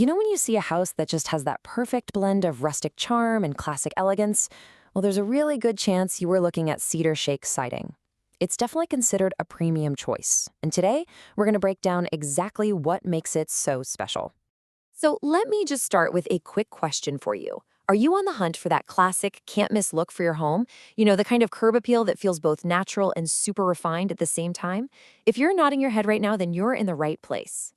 You know when you see a house that just has that perfect blend of rustic charm and classic elegance? Well, there's a really good chance you were looking at Cedar Shake siding. It's definitely considered a premium choice, and today we're going to break down exactly what makes it so special. So let me just start with a quick question for you. Are you on the hunt for that classic can't-miss look for your home? You know, the kind of curb appeal that feels both natural and super refined at the same time? If you're nodding your head right now, then you're in the right place.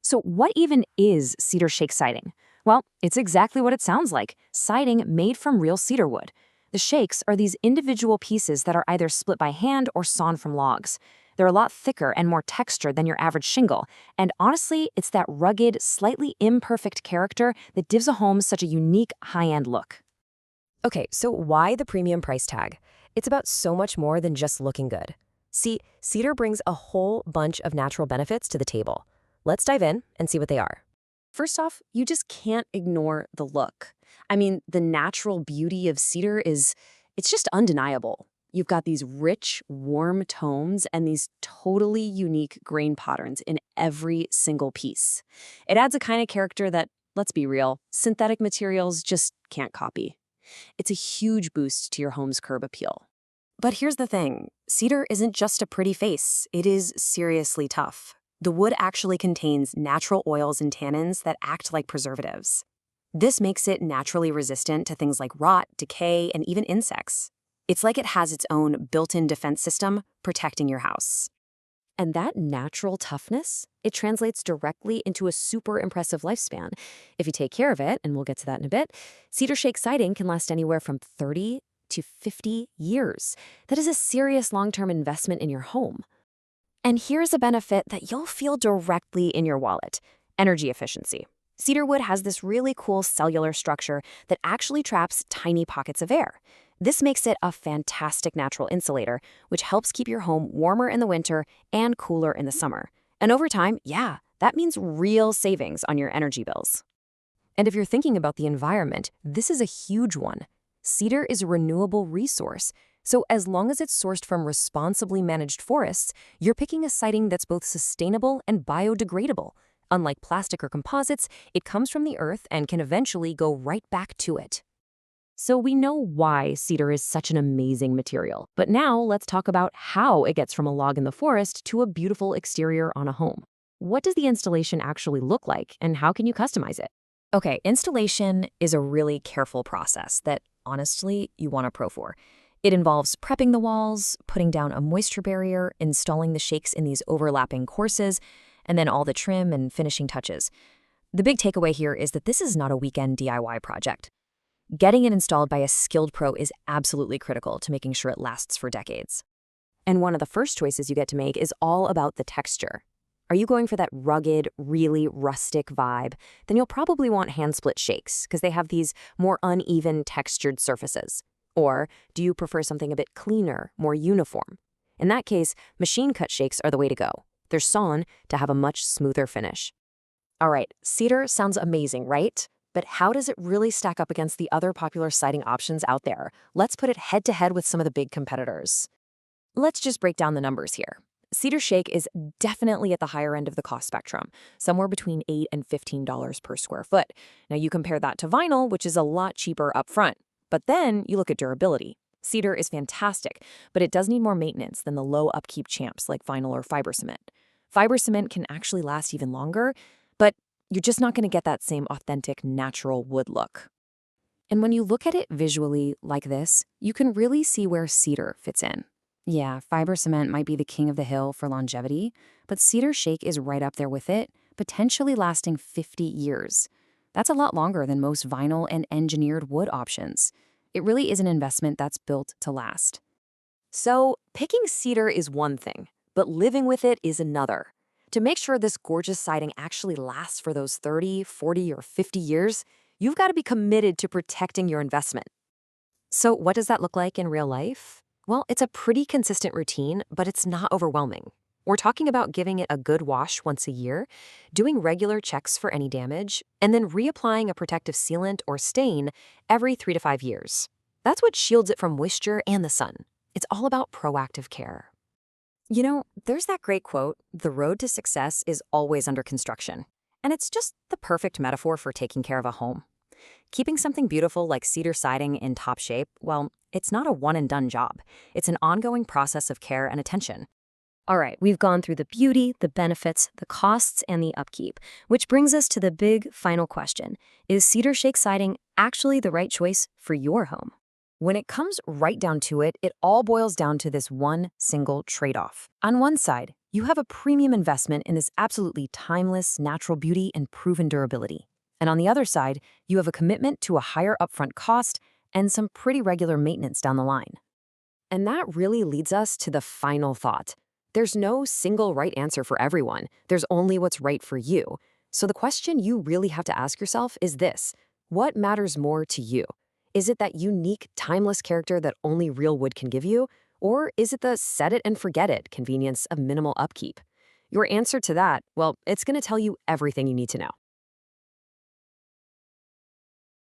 So what even is cedar shake siding? Well, it's exactly what it sounds like, siding made from real cedar wood. The shakes are these individual pieces that are either split by hand or sawn from logs. They're a lot thicker and more textured than your average shingle, and honestly, it's that rugged, slightly imperfect character that gives a home such a unique, high-end look. Okay, so why the premium price tag? It's about so much more than just looking good. See, cedar brings a whole bunch of natural benefits to the table. Let's dive in and see what they are. First off, you just can't ignore the look. I mean, the natural beauty of cedar it's just undeniable. You've got these rich, warm tones and these totally unique grain patterns in every single piece. It adds a kind of character that, let's be real, synthetic materials just can't copy. It's a huge boost to your home's curb appeal. But here's the thing, cedar isn't just a pretty face, it is seriously tough. The wood actually contains natural oils and tannins that act like preservatives. This makes it naturally resistant to things like rot, decay, and even insects. It's like it has its own built-in defense system protecting your house. And that natural toughness, it translates directly into a super impressive lifespan. If you take care of it, and we'll get to that in a bit, cedar shake siding can last anywhere from 30 to 50 years. That is a serious long-term investment in your home. And here's a benefit that you'll feel directly in your wallet: energy efficiency. Cedar wood has this really cool cellular structure that actually traps tiny pockets of air. This makes it a fantastic natural insulator, which helps keep your home warmer in the winter and cooler in the summer. And over time, yeah, that means real savings on your energy bills. And if you're thinking about the environment, this is a huge one. Cedar is a renewable resource, so as long as it's sourced from responsibly managed forests, you're picking a siding that's both sustainable and biodegradable. Unlike plastic or composites, it comes from the earth and can eventually go right back to it. So we know why cedar is such an amazing material, but now let's talk about how it gets from a log in the forest to a beautiful exterior on a home. What does the installation actually look like, and how can you customize it? Okay, installation is a really careful process that, honestly, you want a pro for. It involves prepping the walls, putting down a moisture barrier, installing the shakes in these overlapping courses, and then all the trim and finishing touches. The big takeaway here is that this is not a weekend DIY project. Getting it installed by a skilled pro is absolutely critical to making sure it lasts for decades. And one of the first choices you get to make is all about the texture. Are you going for that rugged, really rustic vibe? Then you'll probably want hand-split shakes because they have these more uneven textured surfaces. Or do you prefer something a bit cleaner, more uniform? In that case, machine-cut shakes are the way to go. They're sawn to have a much smoother finish. All right, cedar sounds amazing, right? But how does it really stack up against the other popular siding options out there? Let's put it head-to-head with some of the big competitors. Let's just break down the numbers here. Cedar Shake is definitely at the higher end of the cost spectrum, somewhere between $8 and $15 per square foot. Now you compare that to vinyl, which is a lot cheaper up front. But then you look at durability. Cedar is fantastic, but it does need more maintenance than the low upkeep champs like vinyl or fiber cement. Fiber cement can actually last even longer, but you're just not going to get that same authentic, natural wood look. And when you look at it visually like this, you can really see where cedar fits in. Yeah, fiber cement might be the king of the hill for longevity, but cedar shake is right up there with it, potentially lasting 50 years. That's a lot longer than most vinyl and engineered wood options. It really is an investment that's built to last. So, picking cedar is one thing, but living with it is another. To make sure this gorgeous siding actually lasts for those 30, 40, or 50 years, you've got to be committed to protecting your investment. So what does that look like in real life? Well, it's a pretty consistent routine, but it's not overwhelming. We're talking about giving it a good wash once a year, doing regular checks for any damage, and then reapplying a protective sealant or stain every 3 to 5 years. That's what shields it from moisture and the sun. It's all about proactive care. You know, there's that great quote, "The road to success is always under construction." And it's just the perfect metaphor for taking care of a home. Keeping something beautiful like cedar siding in top shape, well, it's not a one-and-done job. It's an ongoing process of care and attention. All right, we've gone through the beauty, the benefits, the costs, and the upkeep, which brings us to the big final question. Is cedar shake siding actually the right choice for your home? When it comes right down to it, it all boils down to this one single trade-off. On one side, you have a premium investment in this absolutely timeless natural beauty and proven durability. And on the other side, you have a commitment to a higher upfront cost and some pretty regular maintenance down the line. And that really leads us to the final thought. There's no single right answer for everyone. There's only what's right for you. So the question you really have to ask yourself is this: what matters more to you? Is it that unique, timeless character that only real wood can give you? Or is it the set it and forget it convenience of minimal upkeep? Your answer to that, well, it's going to tell you everything you need to know.